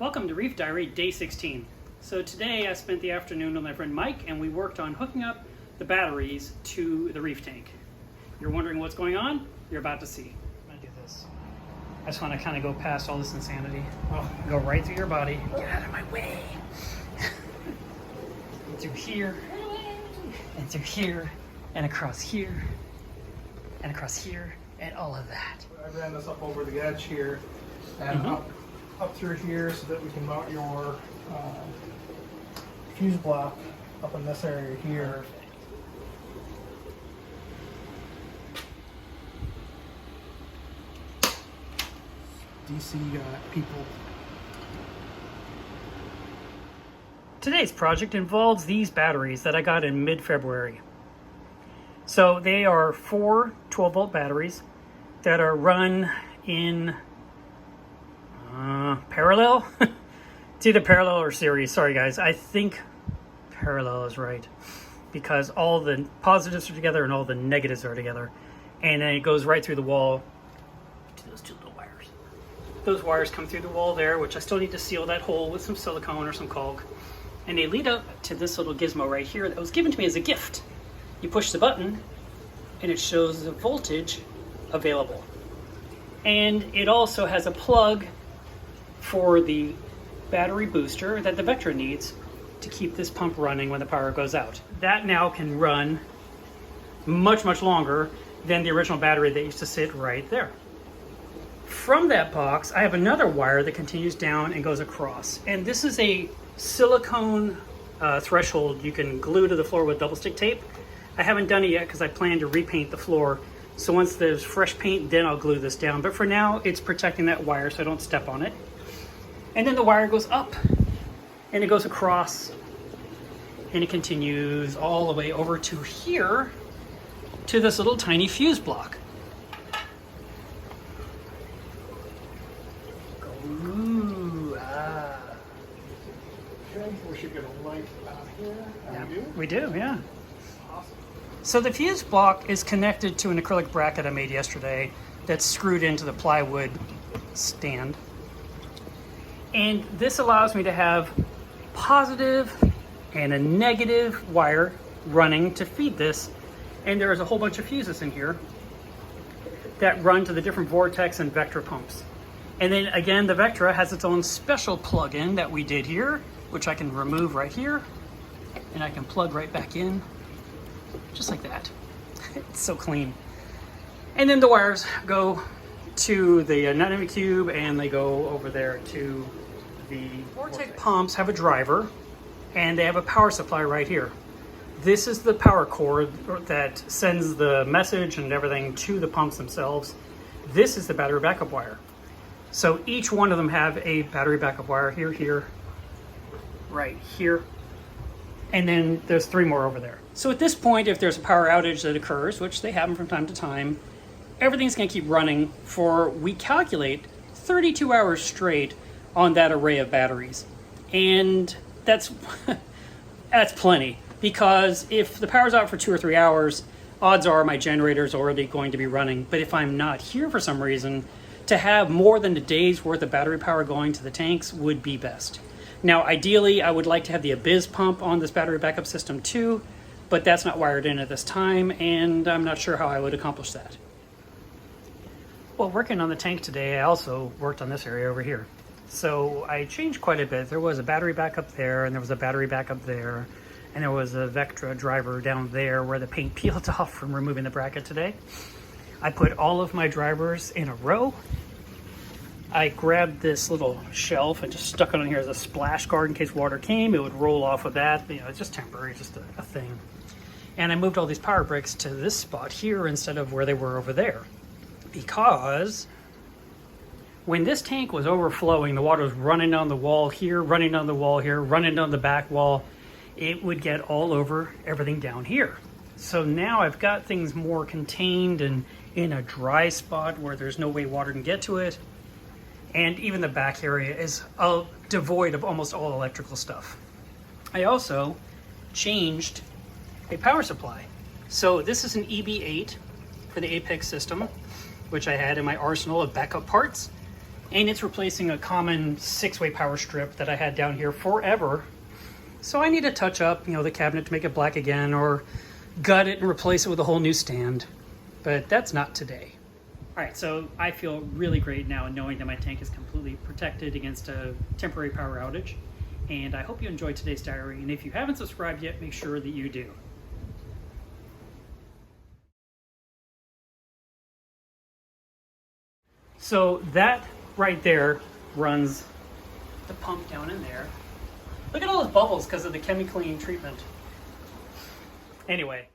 Welcome to Reef Diary Day 16. So today I spent the afternoon with my friend Mike and we worked on hooking up the batteries to the reef tank. You're wondering what's going on? You're about to see. I'm gonna do this. I just want to kind of go past all this insanity. Oh, go right through your body. Get out of my way. And through here, and through here, and across here, and across here, and all of that. I ran this up over the edge here and up through here so that we can mount your fuse block up in this area here. DC people. Today's project involves these batteries that I got in mid-February. So they are 4 12-volt batteries that are run in parallel. It's either parallel or series. Sorry guys, I think parallel is right because all the positives are together and all the negatives are together, and then it goes right through the wall to those two little wires. Those wires come through the wall there, which I still need to seal that hole with some silicone or some caulk, and they lead up to this little gizmo right here that was given to me as a gift. You push the button and it shows the voltage available, and it also has a plug for the battery booster that the Vectra needs to keep this pump running when the power goes out. That now can run much longer than the original battery that used to sit right there. From that box I have another wire that continues down and goes across, and this is a silicone threshold you can glue to the floor with double stick tape. I haven't done it yet because I plan to repaint the floor, so once there's fresh paint then I'll glue this down, but for now it's protecting that wire so I don't step on it. And then the wire goes up and it goes across and it continues all the way over to here to this little tiny fuse block. Ooh, Okay, we should get a light out here. Yeah, we do, yeah. Awesome. So the fuse block is connected to an acrylic bracket I made yesterday that's screwed into the plywood stand. And this allows me to have positive and a negative wire running to feed this. And there's a whole bunch of fuses in here that run to the different Vortex and Vectra pumps. And then again, the Vectra has its own special plug-in that we did here, which I can remove right here, and I can plug right back in, just like that. It's so clean. And then the wires go to the dynamic cube and they go over there to the Vortex pumps. Have a driver and they have a power supply right here. This is the power cord that sends the message and everything to the pumps themselves. This is the battery backup wire. So each one of them have a battery backup wire here, right here, and then there's 3 more over there. So at this point, if there's a power outage that occurs, which they happen from time to time, everything's going to keep running for, we calculate, 32 hours straight on that array of batteries. And that's that's plenty, because if the power's out for 2 or 3 hours, odds are my generator's already going to be running. But if I'm not here for some reason, to have more than a day's worth of battery power going to the tanks would be best. Now ideally I would like to have the Abyss pump on this battery backup system too, but that's not wired in at this time and I'm not sure how I would accomplish that. Well, working on the tank today, I also worked on this area over here. So I changed quite a bit. There was a battery backup there, and there was a battery backup there, and there was a Vectra driver down there where the paint peeled off from removing the bracket today. I put all of my drivers in a row. I grabbed this little shelf and just stuck it on here as a splash guard in case water came. It would roll off with that. You know, it's just temporary, just a thing. And I moved all these power bricks to this spot here instead of where they were over there, because when this tank was overflowing, the water was running down the wall here, running down the wall here, running down the back wall. It would get all over everything down here. So now I've got things more contained and in a dry spot where there's no way water can get to it. And even the back area is devoid of almost all electrical stuff. I also changed a power supply. So this is an EB8 for the Apex system, which I had in my arsenal of backup parts. And it's replacing a common 6-way power strip that I had down here forever. So I need to touch up, the cabinet to make it black again, or gut it and replace it with a whole new stand. But that's not today. All right, so I feel really great now knowing that my tank is completely protected against a temporary power outage. And I hope you enjoyed today's diary. And if you haven't subscribed yet, make sure that you do. So that right there runs the pump down in there. Look at all those bubbles because of the chemically treatment. Anyway.